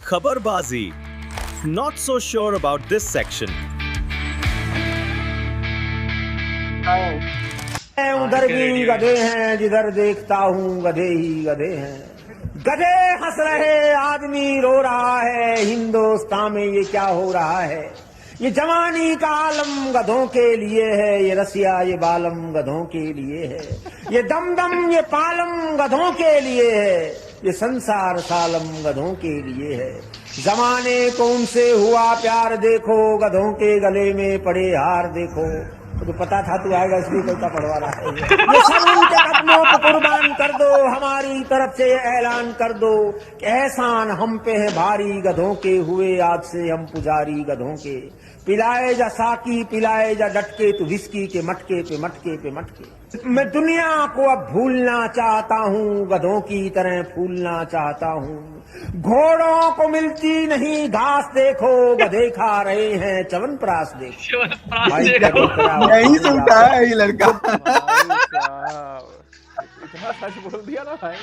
Khabarbazi. Not so sure about this section. उधर भी गधे हैं, जिधर देखता हूँ गधे ही गधे हैं। गधे हंस रहे, आदमी रो रहा है, हिंदुस्तान में ये क्या हो रहा है। ये जवानी का आलम गधों के लिए है, ये रसिया ये बालम गधों के लिए है, ये दमदम ये पालम गधों के लिए है, ये संसार सालम गधों के लिए है। जमाने को उनसे हुआ प्यार देखो, गधों के गले में पड़े हार देखो। तो पता था तू आएगा इसलिए कोई पढ़वा रहा है। ये सब उनके कदमों को कुर्बान कर दो, हमारी तरफ से ऐलान कर दो कि एहसान हम पे है भारी, गधों के हुए आज से हम पुजारी गधों के। पिलाए जा साकी पिलाए जा डटके, तू विस्की के मटके पे मटके पे मटके। मैं दुनिया को अब भूलना चाहता हूँ, गधों की तरह फूलना चाहता हूँ। घोड़ों को मिलती नहीं घास देखो, गधे खा रहे हैं च्यवनप्राश देखो। यही सुनता है ये लड़का। इतना सच बोल दिया ना भाई।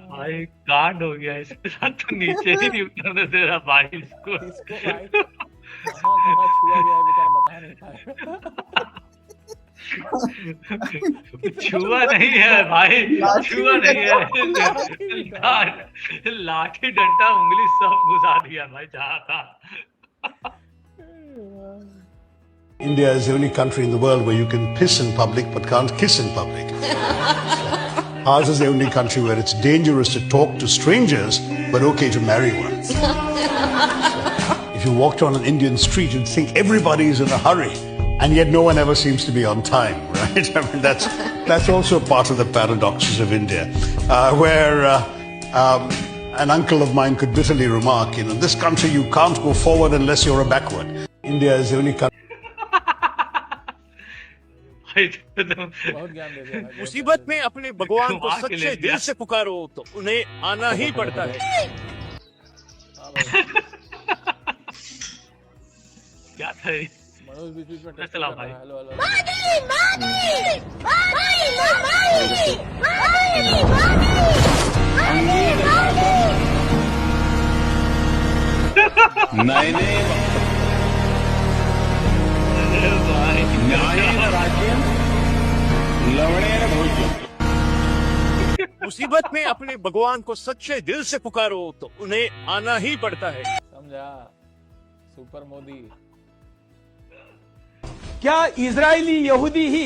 भाई कांड हो गया इसके साथ, तो नीचे ही नहीं उतरने दे रहा भाई इसको भाई कहाँ छुआ गया है बेचारा बता नहीं पाया। छुआ नहीं है भाई, छुआ नहीं है, लाठी डंडा उंगली सब घुसा दिया भाई जहाँ था। India is the only country in the world where you can piss in public but can't kiss in public. Ours is the only country where it's dangerous to talk to strangers but okay to marry one. If you walked on an Indian street, you'd think everybody is in a hurry, and yet no one ever seems to be on time, right? I mean, that's also part of the paradoxes of India, where an uncle of mine could bitterly remark, in this country you can't go forward unless you're a backward. India is the only country. बहुत ज्ञान दे दिया भाई। मुसीबत में अपने भगवान को सच्चे दिल से पुकारो तो उन्हें आना ही पड़ता है। क्या था ये? मनोज बीच में चला भाई। Hello hello. मुसीबत में अपने भगवान को सच्चे दिल से पुकारो तो उन्हें आना ही पड़ता है। समझा सुपर मोदी। क्या इजरायली यहूदी ही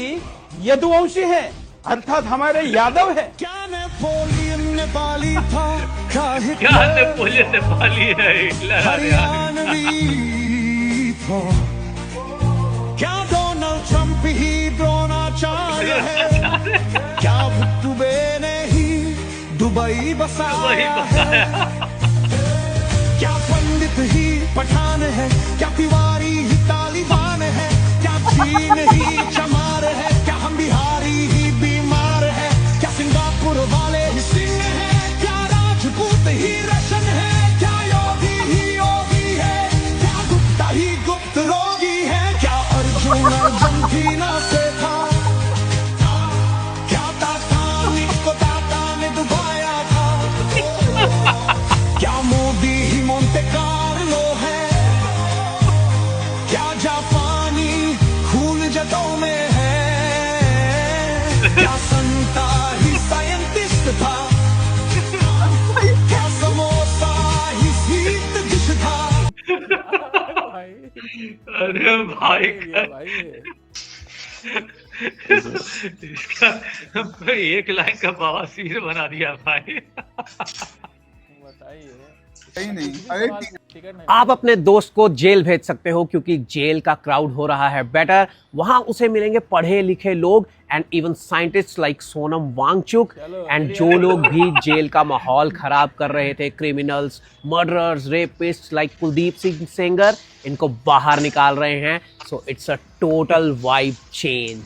यदुवंशी है, अर्थात हमारे यादव है? क्या नेपोलियन ने पाली है क्या डोनाल्ड ट्रंप ही द्रोणाचार्य है? क्या भुट्टुबे ने ही दुबई बसाया है? क्या पंडित ही पठान है? क्या तिवारी ही तालिबान है? क्या चीन ही चमार है? क्या हम बिहारी ही बीमार है? क्या सिंगापुर वाले ही सिंह है? क्या राजपूत ही रशन है? क्या योगी ही योगी है? क्या गुप्ता ही गुप्त रोगी है? क्या अर्जुन अर्जेंटीना से अरे भाई लिया भाई ये। इसका 1 लाख का बवासीर बना दिया भाई। बताइए नहीं नहीं, कुछ भी अरे सवाल, टिकट नहीं आप अपने दोस्त को जेल भेज सकते हो क्योंकि जेल का क्राउड हो रहा है बेटर। वहां उसे मिलेंगे पढ़े लिखे लोग and even scientist like Sonam Wangchuk. चलो, एंड जो लोग भी जेल का माहौल खराब कर रहे थे, criminals, murderers, rapist like Kuldeep Singh Sengar, इनको बाहर निकाल रहे हैं। So it's a total vibe change.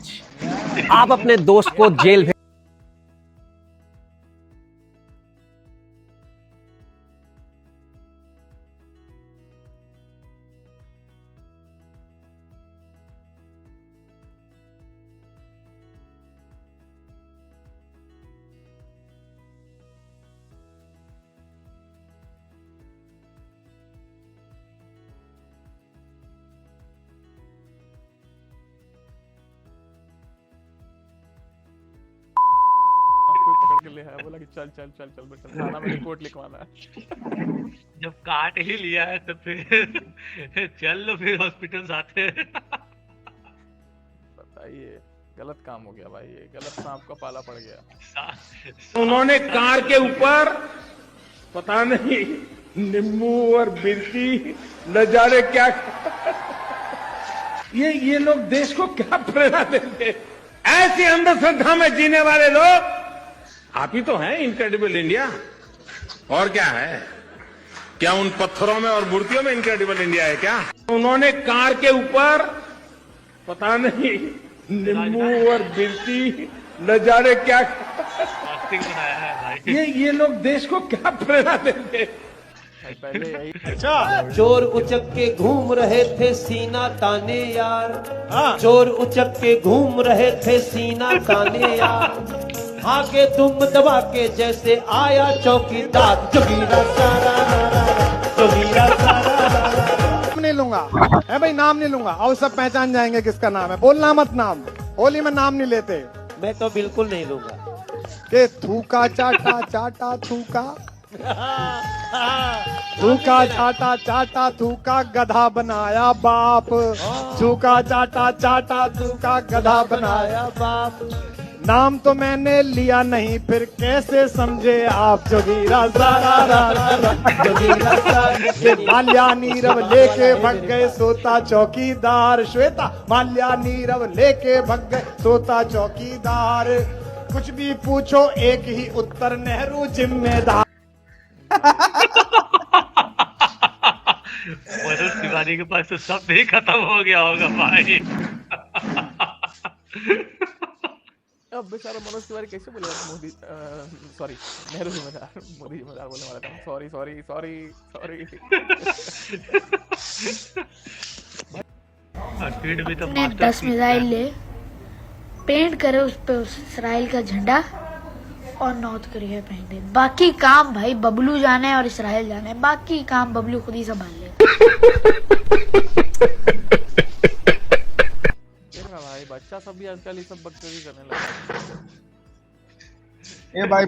आप अपने दोस्त को जेल भेज कोई पकड़ के ले आया, बोला कि चल चल चल चल बेटा थाना में रिपोर्ट लिखवाना है। जब काट ही लिया है तो फिर चल लो, फिर हॉस्पिटल जाते हैं। बताइए गलत काम हो गया भाई, ये गलत सांप का पाला पड़ गया। उन्होंने कार के ऊपर पता नहीं नींबू और मिर्ची न जाने क्या। ये लोग देश को क्या प्रेरणा देंगे? ऐसी अंधश्रद्धा में जीने वाले लोग आप ही तो हैं इनक्रेडिबल इंडिया। और क्या है? क्या उन पत्थरों में और मूर्तियों में इनक्रेडिबल इंडिया है क्या? उन्होंने कार के ऊपर पता नहीं नींबू और मिर्ची न जाने क्या। प्लास्टिक बनाया है भाई। ये लोग देश को क्या प्रेरणा देंगे? भाई पहले यही चोर उचक के घूम रहे थे सीना ताने यार, चोर उचक के घूम रहे थे सीना ताने यार, आगे दुम दबा के जैसे आया चौकीदार, जोगीरा सारा जोगीरा सारा। नहीं लूंगा है भाई, नाम नहीं लूंगा और सब पहचान जाएंगे किसका नाम है। बोलना मत नाम, होली में नाम नहीं लेते। मैं तो बिल्कुल नहीं लूंगा। के थूका चाटा चाटा थूका, थूका चाटा चाटा थूका, गधा बनाया बाप। थूका चाटा चाटा थूका, गधा बनाया बाप। नाम तो मैंने लिया नहीं, फिर कैसे समझे आप। जोगीरा सारा रा रा रा, जोगीरा सारा। माल्या नीरव लेके भग गए सोता चौकीदार। श्वेता माल्या नीरव लेके भग गए सोता चौकीदार। कुछ भी पूछो एक ही उत्तर, नेहरू जिम्मेदार। मनोज तिवारी के पास तो सब भी खत्म हो गया होगा भाई। अब बेचारा मनोज तिवारी कैसे बोलेगा मोदी, सॉरी नेहरू जिम्मेदार, मोदी जिम्मेदार बोलने वाला था। Sorry sorry sorry sorry. Field भी तो अपने 10 मिसाइल ले, पेंट करे उस पे इसराइल का झंडा और नॉर्थ कोरिया पहने। बाकी काम भाई बबलू जाने और इसराइल जाने, बाकी काम बबलू खुद ही संभाल ले। देखा भाई बच्चा सब भी आजकल ये सब बकचोदी करने लगा। ए भाई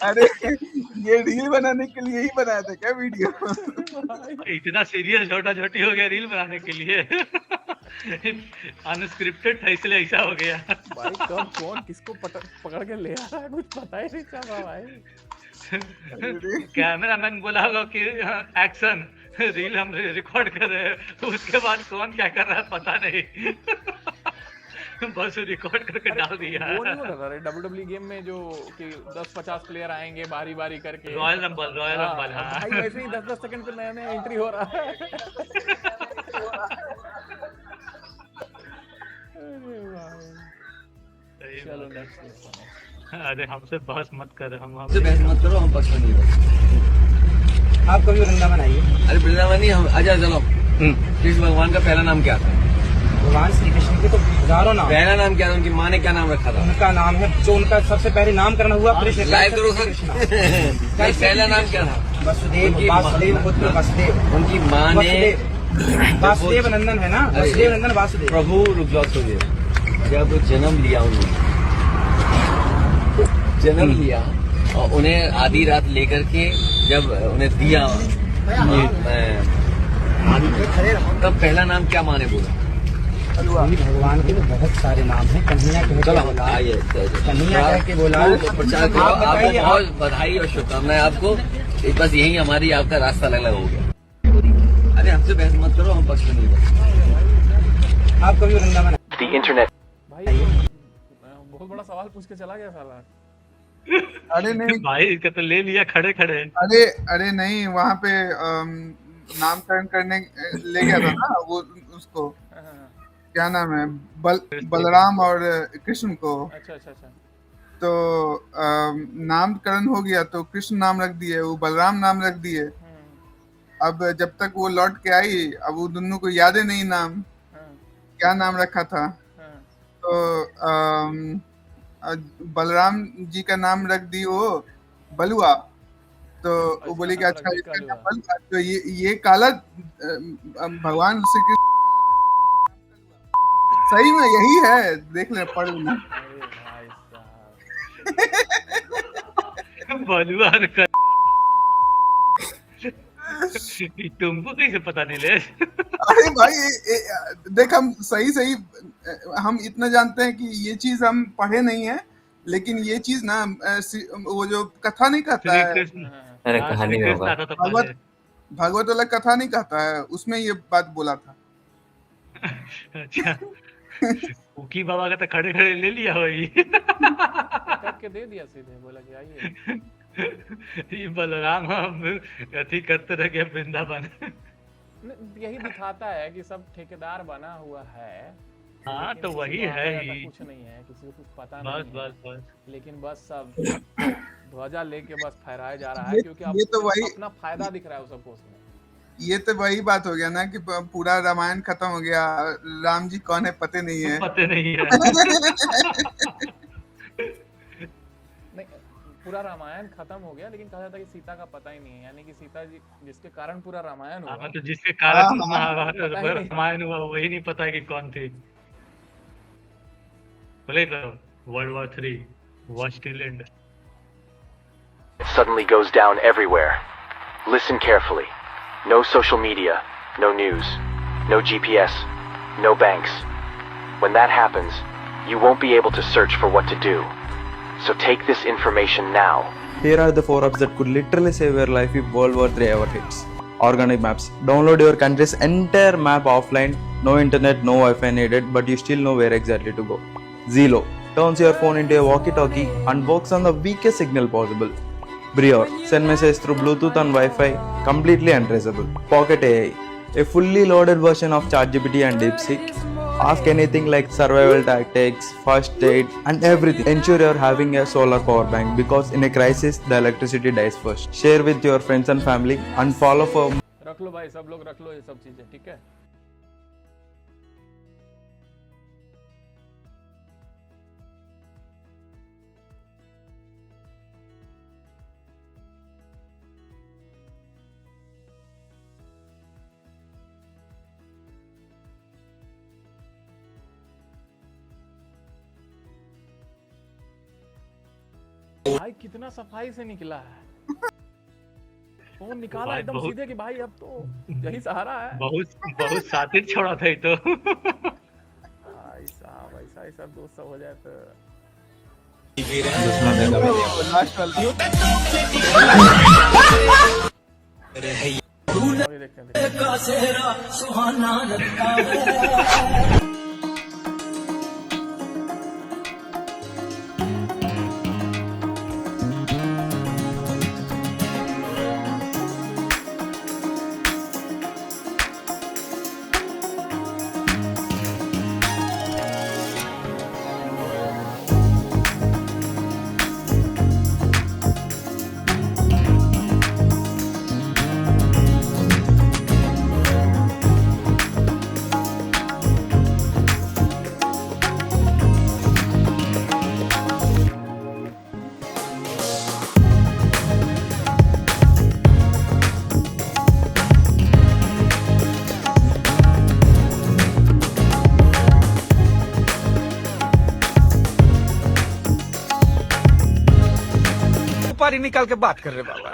अरे ये रील बनाने के लिए ही बनाया था क्या वीडियो? इतना सीरियस छोटा छोटी हो गया रील बनाने के लिए। अनस्क्रिप्टेड था इसलिए ऐसा हो गया। भाई कब कौन किसको पकड़ के ले आ रहा है कुछ पता ही नहीं चल रहा भाई। कैमरामैन बोला होगा कि एक्शन, रील हम रिकॉर्ड कर रहे हैं, उसके बाद कौन क्या कर रहा है पता नहीं। बस रिकॉर्ड करके डाल दिया। वो नहीं होता था WWE गेम में जो कि 10-50 प्लेयर आएंगे बारी बारी करके, रॉयल रंबल हाँ। भाई वैसे ही 10-10 सेकंड पे नया नया एंट्री हो रहा है। अरे भाई चलो नेक्स्ट। अरे हमसे बहस मत कर, हम बहस मत करो, हम पक्ष नहीं। आप कभी वृंदावन आइए। अरे वृंदावन नहीं, हम आजा चलो। कृष्ण भगवान का पहला नाम क्या था? भगवान श्री कृष्ण के तो हजारों नाम। पहला नाम क्या था? उनकी माँ ने क्या नाम रखा था? उनका नाम है जो उनका सबसे पहले नामकरण हुआ कृष्ण। लाइव करो सर। पहला नाम क्या था? वसुदेव। वासुदेव पुत्र वसुदेव। उनकी माँ ने वासुदेव नंदन है ना, वसुदेव नंदन वासुदेव। प्रभु रुक जाओ, जब जन्म लिया उन्होंने, जन्म लिया और उन्हें आधी रात लेकर के जब उन्हें दिया तब पहला नाम क्या माने बोला? भगवान के बहुत सारे नाम हैं। कन्हैया कह के बोला, कन्हैया कह के बोला। प्रचार करो, आपको बहुत बधाई और शुभकामनाएं आपको। बस यही हमारी आपका रास्ता अलग हो गया। अरे हमसे बहस मत करो, हम पक्ष नहीं। आप कभी वृंदावन इंटरनेट भाई बहुत बड़ा सवाल पूछ के चला गया साला। अरे नहीं भाई इसका तो ले लिया खड़े खड़े। अरे नहीं, वहाँ पे नामकरण करने ले गया था ना वो, उसको क्या नाम है, बलराम और कृष्ण को। अच्छा। तो नामकरण हो गया तो कृष्ण नाम रख दिए, वो बलराम नाम रख दिए। अब जब तक वो लौट के आई, अब वो दोनों को याद ही नहीं नाम क्या नाम रखा था। तो बलराम जी का नाम रख दी वो बलुआ। तो वो बोली कि अच्छा इसका नाम बलुआ, तो ये काला भगवान श्री कृष्ण सही में यही है, देख ले पढ़ लेना। बलुआ तुमको कैसे पता नहीं ले? अरे भाई देख, हम सही हम इतना जानते हैं कि ये चीज हम पढ़े नहीं है, लेकिन ये चीज ना वो जो कथा नहीं कहता है, अरे कहानी में होगा। भागवत वाला कथा नहीं कहता है, उसमें ये बात बोला था। अच्छा कुकी बाबा का तो खड़े खड़े ले लिया वही। करके दे दिया सीधे, बोला कि आइए। ये बलराम अथी करते रह गया वृंदावन। यही दिखाता है कि सब ठेकेदार बना हुआ है। हाँ तो वही है ही, कुछ नहीं है, किसी को कुछ पता बस नहीं बस है। बस लेकिन बस सब ध्वजा लेके बस फहराया जा रहा है, क्योंकि ये तो वही अपना फायदा दिख रहा है सबको उसमें। ये तो वही बात हो गया ना कि पूरा रामायण खत्म हो गया, राम जी कौन है पता नहीं है। पता नहीं है। नहीं, पूरा रामायण खत्म हो गया, लेकिन कहा जाता है कि सीता का पता ही नहीं है, यानी कि सीता जी जिसके कारण पूरा रामायण हुआ। तो जिसके कारण रामायण हुआ वही नहीं पता है कि कौन थी। बोले तो World War III was still end. It suddenly goes down everywhere. Listen carefully. No social media, no news, no GPS, no banks. When that happens, you won't be able to search for what to do. So take this information now. Here are the 4 apps that could literally save your life if World War III ever hits. Organic Maps. Download your country's entire map offline. No internet, no Wi-Fi needed, but you still know where exactly to go. Zelo. Turns your phone into a walkie-talkie and works on the weakest signal possible. Brior. Send messages through Bluetooth and Wi-Fi, completely untraceable. Pocket AI. A fully loaded version of ChatGPT and DeepSeek. Ask anything like survival tactics, first aid, and everything. Ensure you're having a solar power bank because in a crisis, the electricity dies first. Share with your friends and family and follow for. रख लो भाई, सब लोग रख लो ये सब चीजें, ठीक है। भाई कितना सफाई से निकला है, फोन निकाला भाई एकदम बहुत- सीधे कि भाई अब तो यही सहारा है। बहुत बहुत सातिर छोड़ा था ये तो। ऐसा ऐसा दोस्त सब हो जाए तो देखते हैं। सुपारी निकाल के बात कर रहे बाबा।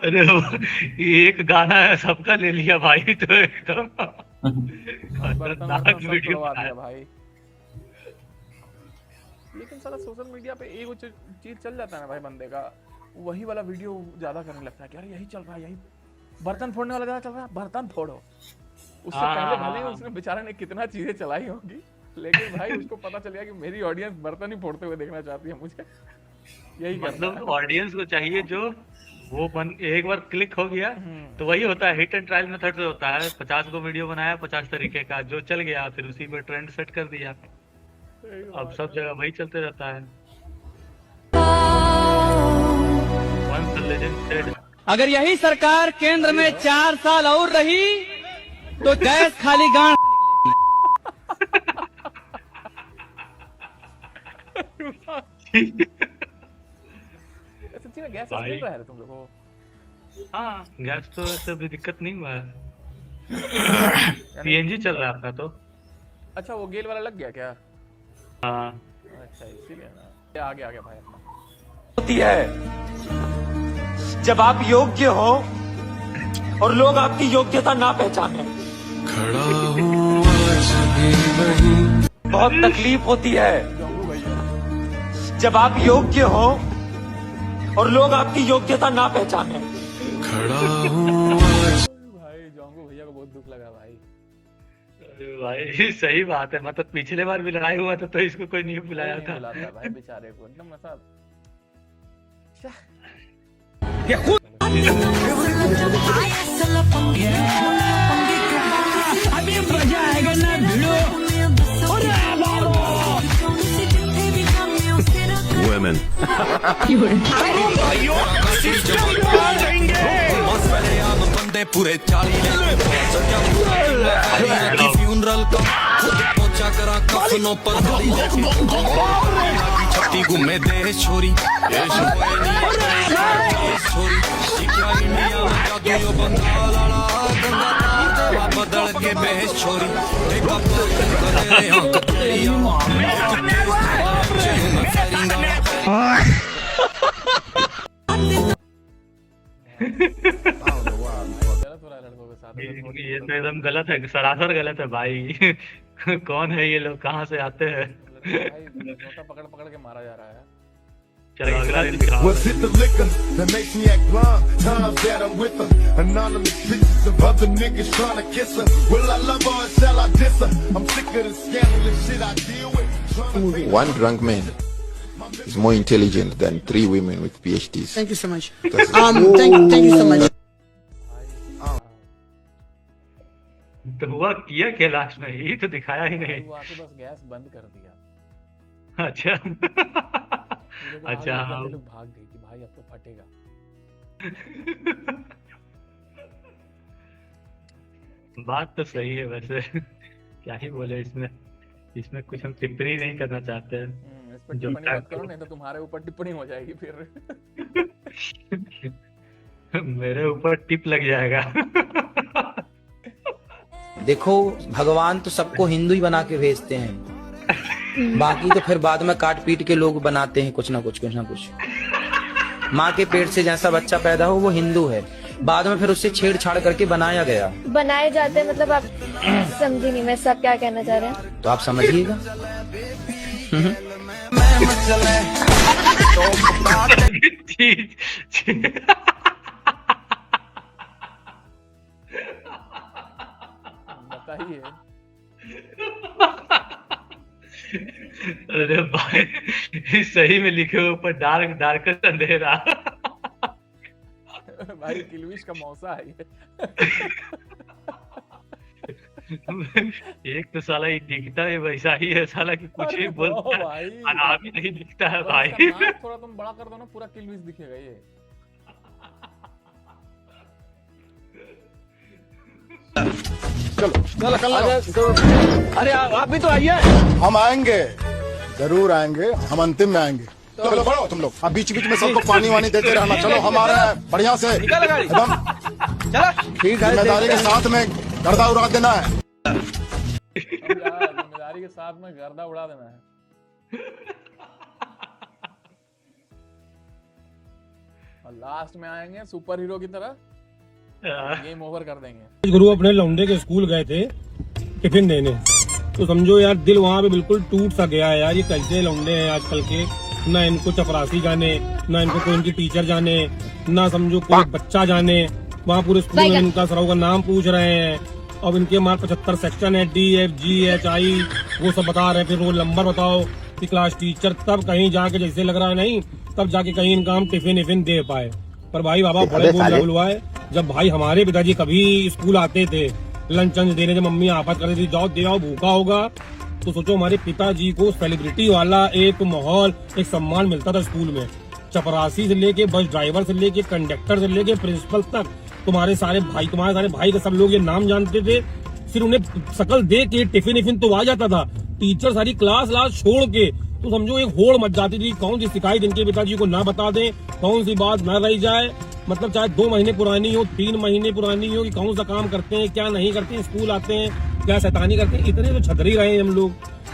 अरे ये एक गाना है सबका ले लिया भाई, तो एकदम खतरनाक वीडियो दिया भाई। लेकिन साला सोशल मीडिया पे एक चीज चल जाता है ना भाई बंदे का, वही वाला वीडियो ज्यादा करने लगता है कि यार यही चल रहा है, यही बर्तन फोड़ने वाला ज्यादा चल रहा है, बर्तन फोड़ो। उससे पहले भले ही उसने बेचारे ने कितना चीजें चलाई होंगी, लेकिन भाई उसको पता चल गया कि मेरी ऑडियंस बर्तन ही फोड़ते हुए देखना चाहती है मुझे, यही मतलब ऑडियंस को चाहिए जो वो एक बार क्लिक हो गया तो वही होता है, हिट एंड ट्रायल मेथड से होता है। 50 को वीडियो बनाया 50 तरीके का, जो चल गया फिर उसी पे ट्रेंड सेट कर दिया। अब सब जगह वही चलते रहता है। Once a legend said, अगर यही सरकार केंद्र में 4 साल और रही तो गैस खाली गांड। सच्ची में गैस मिल रहा है तुम लोगों को? हाँ गैस तो ऐसे भी दिक्कत नहीं हुआ है। सीएनजी चल रहा है आपका तो। अच्छा वो गेल वाला लग गया क्या? हाँ अच्छा इसीलिए ना, आ गया भाई अपना। होती है जब आप योग्य हो और लोग आपकी योग्यता ना पहचाने। खड़ा हूँ आज भी वहीं। बहुत तकलीफ होती है जब आप योग्य हो और लोग आपकी योग्यता ना पहचाने। खड़ा हूँ भाई जोंगू भैया को बहुत दुख लगा भाई। अरे भाई सही बात है, मतलब पिछले बार भी लड़ाई हुआ था तो इसको कोई नहीं बुलाया था। भाई बेचारे को एकदम ऐसा अभी मजा आएगा ना भिड़ो। Women. बंदे पूरे 40 फ्यूनरल का पहुंचा करा कफनों पर छट्टी घूमे देश छोरी इंडिया में जादू बंगाल वाला बदल के बेश छोरी ये तो एकदम गलत है, सरासर गलत है भाई। कौन है ये लोग, कहाँ से आते हैं? पकड़ पकड़ के मारा जा रहा है। चलो अगला दिन दिखाओ। Was it the liquor that makes me act blind? Times that I'm with her, anonymous pictures of other niggas trying to kiss her. Will I love her or shall I diss her? I'm sick of the scandalous shit I deal with. One drunk man is more intelligent than 3 women with PhDs. Thank you so much. Thank you so much. तो हुआ किया क्या last में, ये तो दिखाया ही नहीं। वो आके बस गैस बंद कर दिया। अच्छा अच्छा हाँ। लोग भाग गए कि भाई अब तो फटेगा। बात तो सही है वैसे, क्या ही बोले इसमें, इसमें कुछ हम टिप्पणी नहीं करना चाहते हैं। इस पर टिप्पणी मत करो, नहीं तो तुम्हारे ऊपर टिप्पणी हो जाएगी फिर। मेरे ऊपर टिप लग जाएगा। देखो भगवान तो सबको हिंदू ही बना के भेजते हैं, बाकी तो फिर बाद में काट पीट के लोग बनाते हैं कुछ ना कुछ। माँ के पेट से जैसा बच्चा पैदा हो वो हिंदू है, बाद में फिर उससे छेड़छाड़ करके बनाया गया। बनाए जाते हैं मतलब आप समझी नहीं मैं सब क्या कहना चाह रहे हैं। तो आप समझिएगा। बताइए। अरे भाई सही में लिखे हुए ऊपर डार्क अंधेरा। भाई किलविश का मौसा है ये। एक तो साला ये दिखता है वैसा ही है साला कि कुछ ही बोलता है, आराम ही नहीं दिखता है भाई। थोड़ा तुम बड़ा कर दो ना, पूरा किलविश दिखेगा ये। चलो अरे आप भी तो आइए। हम आएंगे, जरूर आएंगे, हम अंतिम में आएंगे। चलो बढ़ो तुम लोग, अब बीच बीच में सबको पानी वानी देते रहना। चलो हमारे बढ़िया से एकदम जिम्मेदारी के साथ में गर्दा उड़ा देना है। जिम्मेदारी के साथ में गर्दा उड़ा देना है। और लास्ट में आएंगे सुपर हीरो की तरह, गेम ओवर कर देंगे। गुरु अपने लौंडे के स्कूल गए थे टिफिन देने, तो समझो यार दिल वहाँ पे बिल्कुल टूट सा गया है यार। ये कैसे लौंडे हैं आजकल के, ना इनको चपरासी जाने, ना इनको कोई इनकी टीचर जाने, ना समझो कोई बच्चा जाने। वहाँ पूरे स्कूल में इनका सराव का नाम पूछ रहे हैं। अब इनके हमारे 75 सेक्शन है, DFGHI वो सब बता रहे हैं। फिर रोल नंबर बताओ कि क्लास टीचर, तब कहीं जाके जैसे लग रहा है नहीं, तब जाके कहीं इनका हम टिफिन दे पाए। पर भाई बाबा बड़े बोल हुआ है। जब भाई हमारे पिताजी कभी स्कूल आते थे लंच देने, जब मम्मी आफत करती थी जाओ दे आओ भूखा होगा, तो सोचो हमारे पिताजी को सेलिब्रिटी वाला एक माहौल, एक सम्मान मिलता था स्कूल में। चपरासी से लेके बस ड्राइवर से लेके कंडक्टर से लेके प्रिंसिपल तक तुम्हारे सारे भाई का सब लोग ये नाम जानते थे। फिर उन्हें शकल दे के टिफिन तो आ जाता था। टीचर सारी क्लास छोड़ के तो समझो एक होड़ मच जाती थी, कौन सी शिकायत इनके पिताजी को ना बता दें, कौन सी बात ना रह जाए। मतलब चाहे 2 महीने पुरानी हो, 3 महीने पुरानी हो, कि कौन सा काम करते हैं क्या नहीं करते हैं, स्कूल आते हैं क्या शैतानी करते हैं। इतने तो छतरी रहे हैं हम लोग।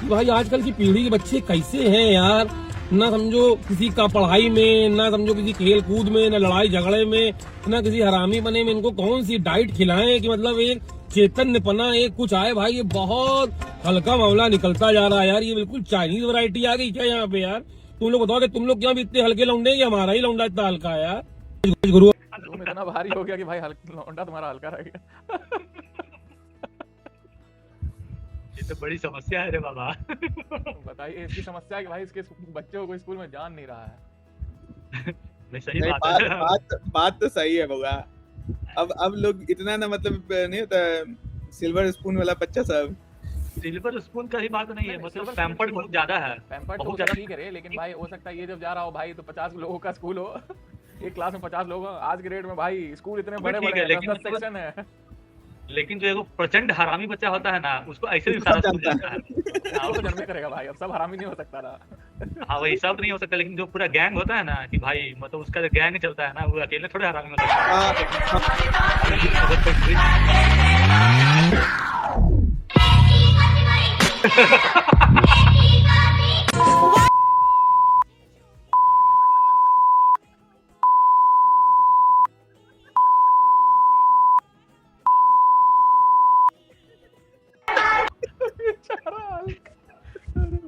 भाई आजकल की पीढ़ी के बच्चे कैसे हैं यार, ना समझो किसी का पढ़ाई में, ना समझो किसी खेल कूद में, ना लड़ाई झगड़े में, ना किसी हरामी बने में। इनको कौन सी डाइट खिलाएं कि मतलब एक चैतन्यपना एक कुछ आए। भाई ये बहुत हल्का मामला निकलता जा रहा है यार। ये बिल्कुल चाइनीज वैरायटी आ गई क्या यहाँ पे यार। तुम लोग बताओ कि तुम लोग क्या भी इतने हल्के लौंडे, कि हमारा ही लौंडा इतना हल्का है यार। गुरु तुम इतना भारी हो गया कि भाई लौंडा तुम्हारा हल्का रह गया। ये तो बड़ी समस्या है रे बाबा। बताइए इसकी समस्या है कि भाई इसके बच्चे को कोई स्कूल में जान नहीं रहा है। नहीं सही बात है। बात तो सही है बउआ। अब लोग इतना ना मतलब नहीं होता सिल्वर स्पून वाला बच्चा सब। सिल्वर स्पून का ही बात नहीं है, मतलब पैम्पर्ड बहुत ज्यादा है। पैम्पर्ड बहुत ज्यादा ठीक है, लेकिन भाई हो सकता है ये जब जा रहा हो भाई तो 50 लोगों का स्कूल हो, एक क्लास में 50 लोग हो। आज के रेट में भाई स्कूल इतने बड़े बड़े 10 सेक्शन है। लेकिन जो एक प्रचंड हरामी बच्चा होता है ना, उसको ऐसे भी सारा स्कूल जाता है। वो तो जन्म करेगा भाई, अब सब हरामी नहीं हो सकता ना। हाँ वही सब नहीं हो सकता, लेकिन जो पूरा गैंग होता है ना कि भाई मतलब उसका जो गैंग चलता है ना, वो अकेले थोड़े हरामी हो सकता है।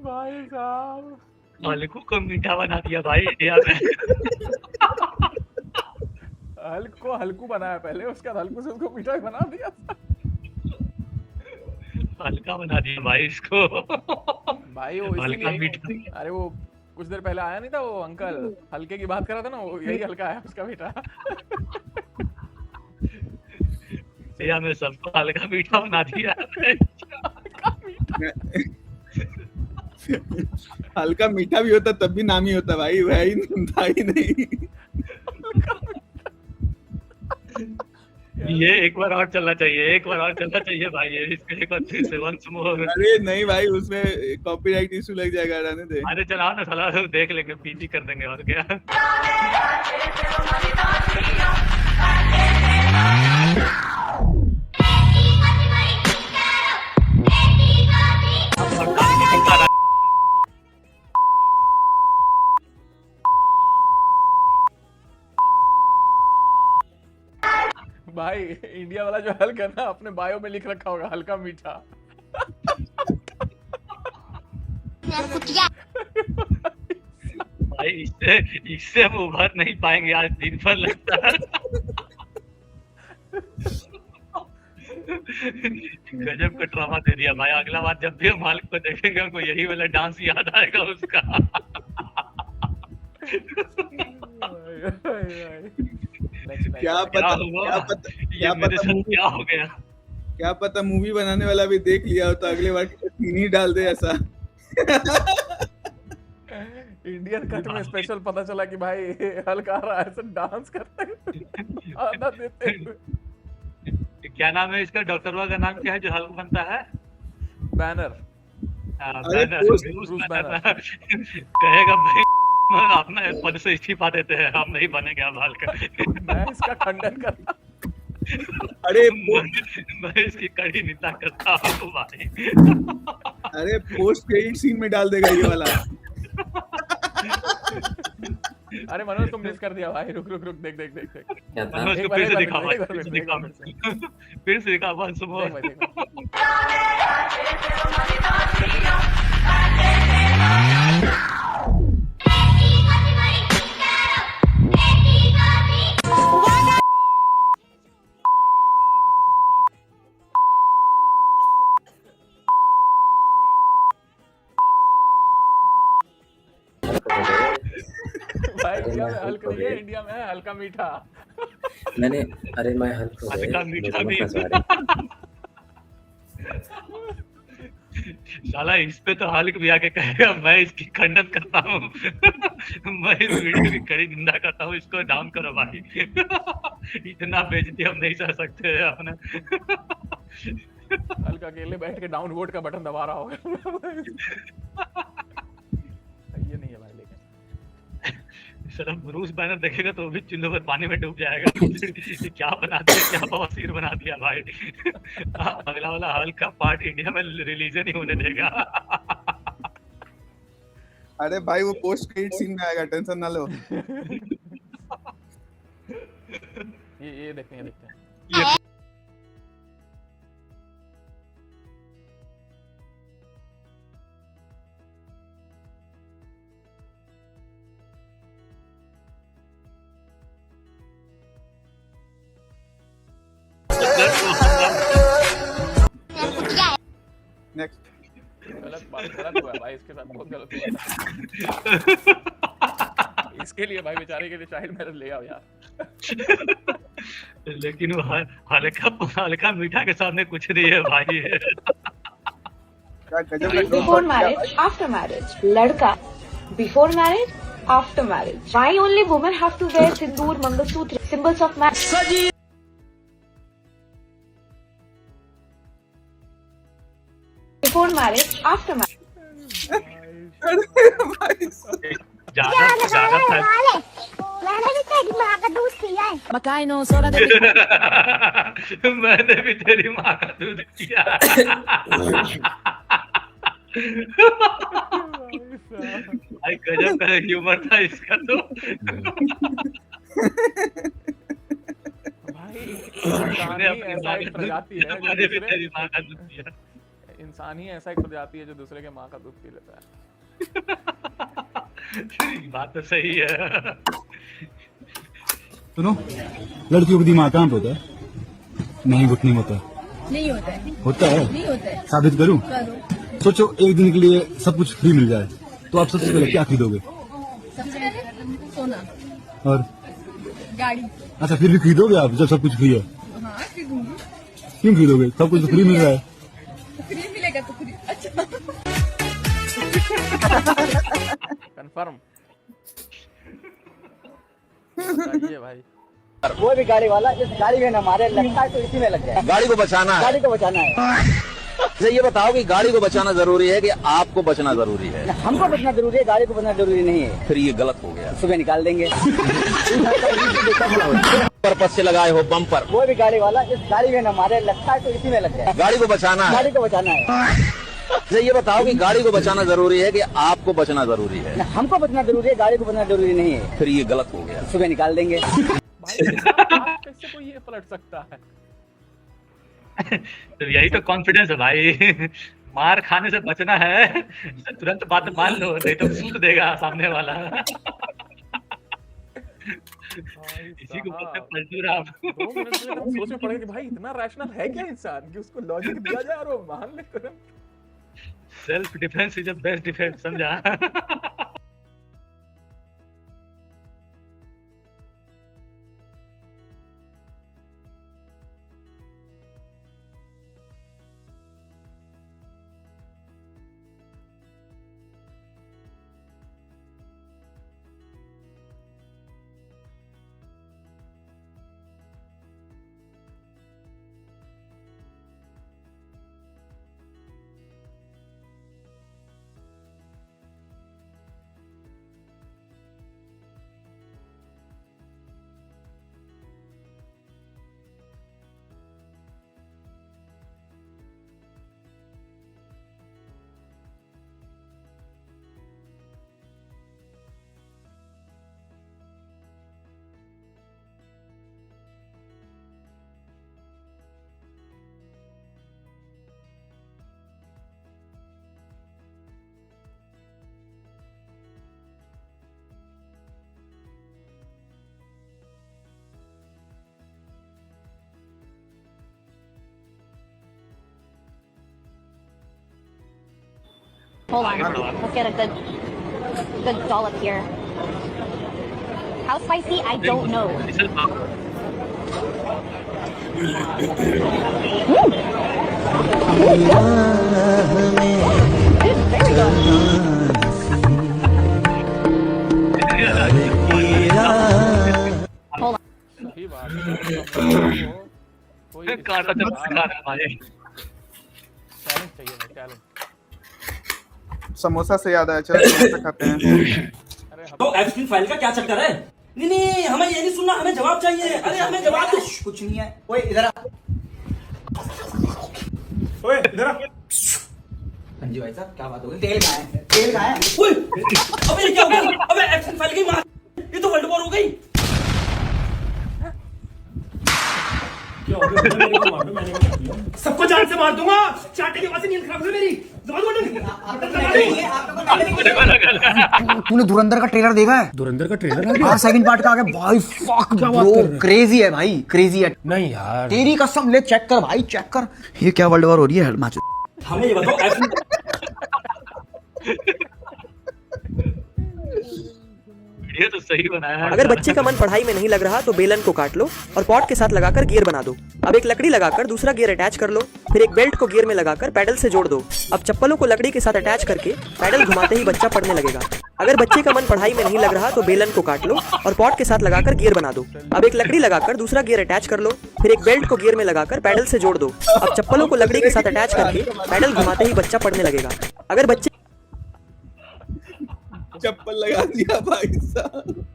भाई साहब हल्कू को मीठा बना दिया भाई इंडिया में। हल्कू बनाया पहले, उसके बाद हल्कू से उसको मीठा बना दिया। हल्का बना दिया भाई इसको। भाई वो हल्का मीठा। अरे वो कुछ देर पहले आया नहीं था वो अंकल, हल्के की बात कर रहा था ना, वो यही हल्का है उसका मीठा। या मैं सबको हल्का मीठा बना दिया। हल्का मीठा भी होता तब भी नाम ही होता भाई, वह ही था ही नहीं। ये एक बार और चलना चाहिए, एक बार और चलना चाहिए भाई। ये इसके एक बार फिर से वंस मोर। अरे नहीं भाई उसमें कॉपीराइट इशू लग जाएगा, रहने दे। अरे चलाओ ना साला, देख लेंगे, पीटी कर देंगे और क्या। इंडिया वाला जो हल्क है ना, अपने बायो में लिख रखा होगा हल्का मीठा। भाई इससे हम उभर नहीं पाएंगे, आज दिन भर लगता है। गजब का ड्रामा दे दिया भाई। अगला बार जब भी हम मालिक को देखेंगे हमको यही वाला डांस याद आएगा उसका। क्या पता क्या पता मूवी बनाने वाला भी देख लिया हो तो अगले बार सीन ही डाल दे ऐसा। इंडियन कट में स्पेशल पता चला कि भाई हल्का आ रहा है, ऐसा डांस करते हैं आधा देते हैं। क्या नाम है इसका? डॉक्टर का नाम क्या है जो हल्क बनता है? बैनर। Banner, Bruce banner. कहेगा भाई अपना पद से इस्तीफा देते हैं, हम नहीं बनेंगे अब हल्क। मैं इसका खंडन करता। अरे मैं इसकी कड़ी निंदा करता हूँ भाई। अरे पोस्ट क्रेडिट सीन में डाल देगा ये वाला। अरे मनोज तुम मिस कर दिया भाई। रुक रुक रुक, देख देख देख देख। मनोज को फिर से दिखा भाई, फिर से दिखा वंस मोर। भाई इंडिया में हल्क नहीं है, इंडिया में है हल्का मीठा। मैंने अरे मैं हल्क हो गए, हल्का मीठा भी। साला इस पे तो हल्क भी आके कहेगा मैं इसकी खंडन करता हूँ। मैं इस वीडियो की कड़ी निंदा करता हूँ, इसको डाउन करो भाई। इतना बेइज्जती हम नहीं सह सकते अपने। हल्का अकेले बैठ के डाउन वोट का बटन दबा रहा होगा। ये नहीं है भाई, लेकिन सर ब्रूस बैनर देखेगा तो भी चिल्लो पर पानी में डूब जाएगा। क्या बना दिया, क्या बवासीर बना दिया भाई। अगला वाला हल्क का पार्ट इंडिया में रिलीज नहीं होने देगा। अरे भाई वो पोस्ट क्रेडिट सीन में आएगा, टेंशन ना लो। ये देखते हैं देखते हैं। नेक्स्ट गलत हुआ भाई इसके साथ, बहुत गलत हुआ। इसके लिए भाई बेचारे के लिए चाइल्ड मैरिज ले आओ यार। लेकिन वो हल्का मीठा के सामने कुछ नहीं है भाई। बिफोर मैरिज, आफ्टर मैरिज, लड़का before marriage, after marriage. Why only women have to wear Sindoor, mangalsutra, symbols of marriage? Before marriage, after marriage. मैंने भी तेरी माँ का दूध पिया है। Makaino, soda de मैंने भी तेरी माँ का दूध पिया। भाई गजब का ह्यूमर था इसका तो। भाई इंसान ही ऐसा एक प्रजाति है जो दूसरे माँ का दूध पिया। इंसान ही ऐसा एक प्रजाति है जो दूसरे के माँ का दूध पी लेता है। बात तो सही है। सुनो, लड़कियों को दिमाग कहाँ पे होता है? नहीं घुटने में होता है। नहीं होता है। होता है? नहीं होता है। साबित करूं? सोचो एक दिन के लिए सब कुछ फ्री मिल जाए तो आप सबसे पहले क्या खरीदोगे? सबसे पहले सोना और गाड़ी। अच्छा, फिर भी खरीदोगे आप जब सब कुछ फ्री है? हाँ खरीदूंगी। क्यों खरीदोगे? सब कुछ तो फ्री मिल रहा है। फ्री मिलेगा तो फ्री। अच्छा कंफर्म। ये भाई वो भी गाड़ी वाला, इस गाड़ी में न मारे, लगता है तो इसी में लग जाए। गाड़ी को बचाना है। गाड़ी को बचाना है। अच्छा ये बताओ कि गाड़ी को बचाना जरूरी है कि आपको बचना जरूरी है? हमको बचना जरूरी है, गाड़ी को बचना जरूरी नहीं है। फिर ये गलत हो गया। सुबह निकाल देंगे। पर्पज से लगाए हो बम्पर। वो भी गाड़ी वाला, इस गाड़ी में न मारे, लगता है तो इसी में लग जाए। गाड़ी को बचाना है। गाड़ी को बचाना है। अच्छा ये बताओ कि गाड़ी को बचाना जरूरी है कि आपको बचना जरूरी है? हमको बचना जरूरी है, गाड़ी को बचना जरूरी नहीं है। फिर ये गलत हो गया। सुबह निकाल देंगे। कैसे कोई ये पलट सकता है? तो यही तो कॉन्फिडेंस है भाई। मार खाने से बचना है तो तुरंत बात मान लो, नहीं तो सूट देगा सामने वाला। इसी को बोलते हैं परशुराम। 2 मिनट में हम सोच में पड़े कि भाई इतना रैशनल है क्या इंसान कि उसको लॉजिक दिया जाए और वो मान ले तुरंत। Self defence is the best defence, समझा? Hold on. Let's get a good dollop here. How spicy? I don't know. Very good. Hold on. सही बात है। कोई काटा जब खा रहा भाई। चैलेंज चाहिए भाई, चैलेंज। समोसा से याद आया, चलो समोसा खाते हैं। तो एप्स्टीन फाइल का क्या चक्कर है? नहीं हमें ये नहीं सुनना, हमें जवाब चाहिए। अरे हमें जवाब दो। कुछ नहीं है। ओए इधर आ। ओए इधर आ। हाँ जी भाई साहब, क्या बात हो गई? तेल कहाँ है? तेल कहाँ है? ओए अबे ये क्या हो गया? अबे एप्स्टीन फाइल की मार, ये तो वर्ल्ड वॉर हो गई। सबको जान से मार दूंगा। चाटे के बाद से नींद खराब हो मेरी। तूने धुरंधर का ट्रेलर देखा है? धुरंधर का ट्रेलर आ गया? हाँ, सेकंड पार्ट का आ गया भाई। फक ब्रो, क्रेजी है भाई, क्रेजी है। नहीं यार, तेरी कसम, ले चेक कर भाई, चेक कर। ये क्या वर्ल्ड वॉर हो रही है? मैच। हमें ये बताओ, ये तो सही बनाया है। अगर बच्चे का मन पढ़ाई में नहीं लग रहा तो बेलन को काट लो और पॉट के साथ लगाकर गियर बना दो। अब एक लकड़ी लगाकर दूसरा गियर अटैच कर लो, फिर एक बेल्ट को गियर में लगाकर पैडल से जोड़ दो। अब चप्पलों को लकड़ी के साथ अटैच करके पैडल घुमाते ही बच्चा पढ़ने लगेगा। अगर बच्चे का मन पढ़ाई में नहीं लग रहा तो बेलन को काट लो और पॉट के साथ लगाकर गियर बना दो। अब एक लकड़ी लगाकर दूसरा गियर अटैच कर लो, फिर एक बेल्ट को गियर में लगाकर पैडल से जोड़ दो। अब चप्पलों को लकड़ी के साथ अटैच करके पैडल घुमाते ही बच्चा पढ़ने लगेगा। अगर बच्चे चप्पल लगा दिया भाई साहब।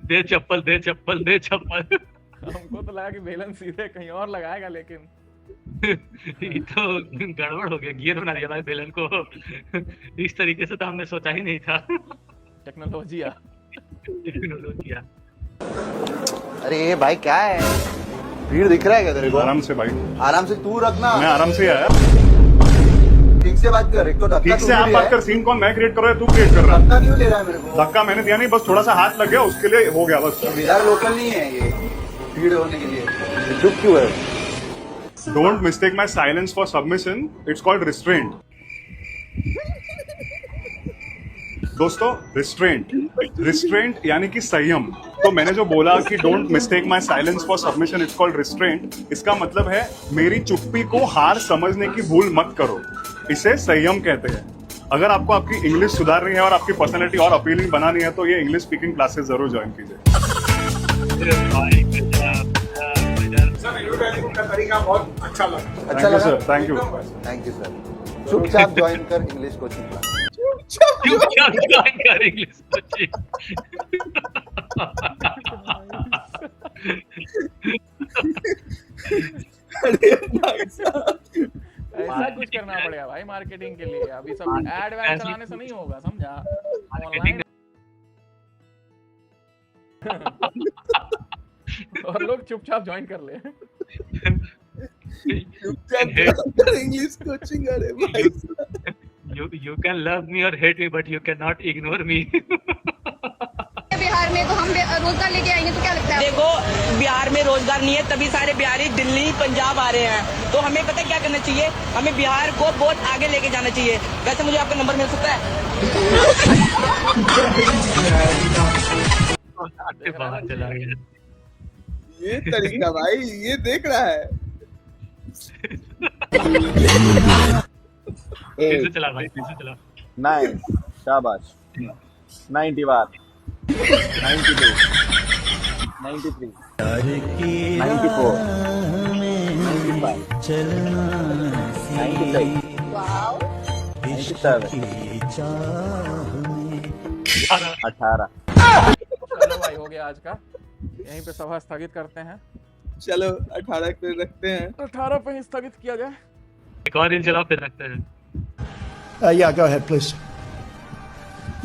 दे चप्पल, दे चप्पल, दे चप्पल। हमको तो लगा कि बेलन सीधे कहीं और लगाएगा, लेकिन ये तो गड़बड़ हो गया, गियर बना दिया भाई बेलन को। इस तरीके से तो हमने सोचा ही नहीं था। टेक्नोलॉजिया। अरे भाई क्या है, भीड़ दिख रहा है क्या तेरे को? आराम से भाई, आराम से तू रखना। मैं आराम से आया। ठीक से बात कर, एक तो धक्का ठीक से आप बात कर। सीन कौन मैं क्रिएट कर रहा है, तू क्रिएट कर रहा है? धक्का क्यों ले रहा है मेरे को? धक्का मैंने दिया नहीं, बस थोड़ा सा हाथ लग गया, उसके लिए हो गया बस। बिहार लोकल नहीं है ये भीड़ होने के लिए। चुप क्यों है? Don't mistake my silence for submission, it's called restraint. दोस्तों, रिस्ट्रेंट यानी कि संयम। तो मैंने जो बोला कि don't mistake my silence for submission, it's called restraint, इसका मतलब है मेरी चुप्पी को हार समझने की भूल मत करो। इसे संयम कहते हैं। अगर आपको आपकी इंग्लिश सुधारनी है और आपकी पर्सनैलिटी और अपीलिंग बनानी है तो ये इंग्लिश स्पीकिंग क्लासेस जरूर ज्वाइन कीजिए। सर, एडवर्टाइजिंग का तरीका बहुत अच्छा लगा। अच्छा लगा सर, थैंक यू सर। चुपचाप ज्वाइन कर इंग्लिश कोचिंग क्लास। चुपचाप ज्वाइन कर इंग्लिश कोचिंग। अरे भाई साहब, ऐसा कुछ करना पड़ेगा भाई मार्केटिंग के लिए। अभी सब एड वैड चलाने से नहीं होगा, समझा? ऑनलाइन और लोग चुपचाप ज्वाइन कर ले। इंग्लिश कोचिंग, अरे भाई You can love me or hate me, but you cannot ignore me. Bihar में तो हम रोजगार लेके आएंगे तो क्या लगता है? देखो बिहार में रोजगार नहीं है, तभी सारे बिहारी दिल्ली पंजाब आ रहे हैं। तो हमें पता क्या करना चाहिए, हमें बिहार को बहुत आगे लेके जाना चाहिए। वैसे मुझे आपका नंबर मिल सकता है? बाहर चला गया। ये तरीका भाई, ये देख रहा है। फिर से चला भाई, फिर से चला। 9 शाबाश 90 बार 92 93 94 95 96 18 चलो भाई हो गया आज का, यहीं पे सभा स्थगित करते हैं। चलो 18 पे रखते हैं। 18 पे ही स्थगित किया जाए। एक और रील चलाओ फिर रखते हैं। Yeah, go ahead, please.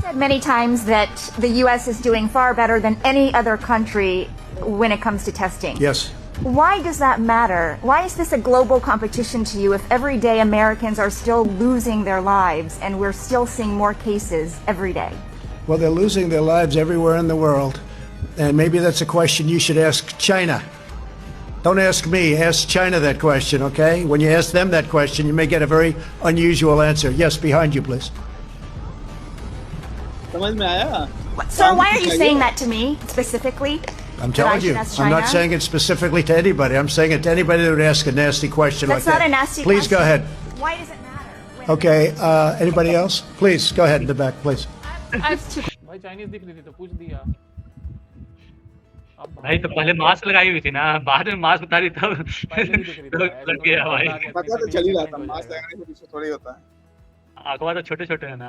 Said many times that the U.S. is doing far better than any other country when it comes to testing. Yes. Why does that matter? Why is this a global competition to you if every day Americans are still losing their lives and we're still seeing more cases every day? Well, they're losing their lives everywhere in the world. And maybe that's a question you should ask China. Don't ask me, ask China that question, okay? When you ask them that question, you may get a very unusual answer. Yes, behind you, please. समझ में आया? Sir, why are you saying that to me specifically? I'm telling you, I'm not saying it specifically to anybody. I'm saying it to anybody that would ask a nasty question That's like not that. a nasty Please go question. ahead. Why does it matter? Okay, anybody else? Please, go ahead in the back, please. भाई Chinese दिख रही थी तो पूछ दिया। भाई तो पहले मास्क लगाई हुई थी ना, बाद में मास्क उतारी तब लग गया भाई। पता तो चल ही रहा था, मास्क लगाने से पीछे थोड़ी होता है। आंखों तो छोटे छोटे है ना।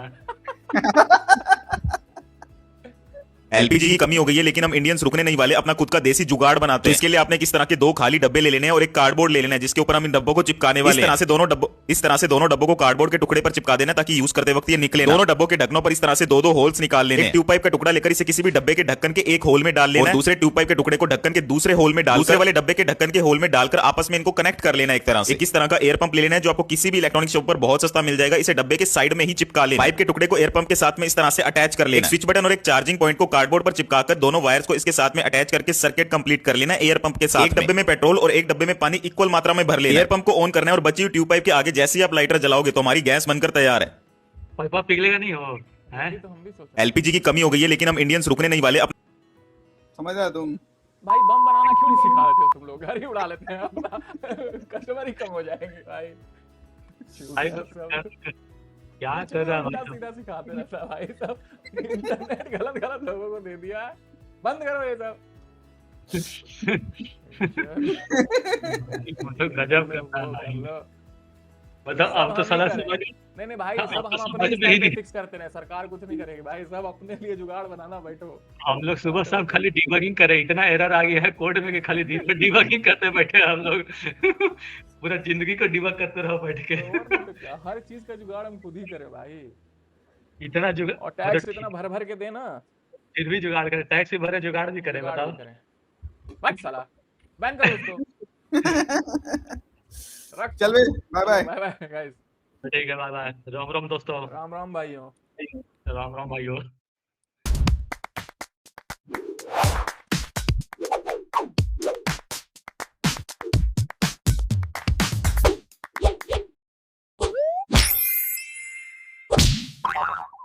एलपीजी की कमी हो गई है, लेकिन हम इंडियंस रुकने नहीं वाले, अपना खुद का देसी जुगाड़ बनाते हैं। इसके लिए आपने किस तरह के 2 खाली डब्बे ले लेने हैं और एक कार्डबोर्ड ले लेना है, जिसके ऊपर हम इन डब्बों को चिपकाने वाले हैं। इस तरह से दोनों डब्बों को कार्डबोर्ड के टुकड़े पर चिपका देना, ताकि यूज करते वक्त ये निकले ना। दोनों डब्बों के ढक्कनों पर इस तरह से 2-2 होल्स निकाल लेने। एक ट्यूब पाइप का टुकड़ा लेकर इसे किसी भी डब्बे के ढक्कन के एक होल में डाल लेना, दूसरे ट्यूब पाइप के टुकड़े को ढक्कन के दूसरे होल में डाल, दूसरे वाले डब्बे के ढक्कन के होल में डालकर आपस में इनको कनेक्ट कर लेना। एक तरह से किस तरह का एयर पंप ले लेना है, जो आपको किसी भी इलेक्ट्रॉनिक शॉप पर बहुत सस्ता मिल जाएगा। इसे डब्बे के साइड में ही चिपका लेना। पाइप के टुकड़े को एयर पंप के साथ में इस तरह से अटैच कर लेना। स्विच बटन और एक चार्जिंग पॉइंट को कार्डबोर्ड पर चिपकाकर दोनों वायर्स को इसके साथ में अटैच करके सर्किट कंप्लीट कर लेना एयर पंप के साथ। एक डब्बे में पेट्रोल और एक डब्बे में पानी इक्वल मात्रा में भर लेना। एयर पंप को ऑन करना है और बची हुई ट्यूब पाइप के आगे जैसे ही आप लाइटर जलाओगे तो हमारी गैस बनकर तैयार है। पाइप पिघलेगा नहीं हो हैं? एलपीजी की कमी हो गई है, लेकिन हम इंडियंस रुकने नहीं वाले। समझ रहा तुम? भाई बम बनाना क्यों नहीं सिखा देते हो तुम लोग? घर ही उड़ा लेते हैं अपना, कस्टमर ही कम हो जाएंगे भाई। क्या कर रहा है? सीधा सिखाते रहता है भाई सब। इंटरनेट गलत लोगों को दे दिया है, बंद करो ये सब। गजब करता है भाई। मतलब अब तो साला नहीं भाई, सब हम अपने फिक्स करते रहे, सरकार कुछ नहीं करेगी भाई, सब अपने लिए जुगाड़ बनाना बैठो। हम लोग सुबह शाम खाली डिबगिंग करे, इतना एरर आ गया है कोड में कि खाली डिबगिंग करते बैठे हम लोग। पूरा जिंदगी को डिबग करते रहो बैठ के। हर चीज का जुगाड़ हम खुद ही करें भाई। इतना जुगाड़ और टैक्स इतना भर के देना, फिर भी जुगाड़ करे, टैक्स भी भरे जुगाड़ भी करे। बताओ बंद साला, बैन करो उसको। चल बे, बाय बाय गाइस। ठीक है, बाय बाय। राम राम दोस्तों। राम राम भाइयों। राम राम भाइयों। Wow.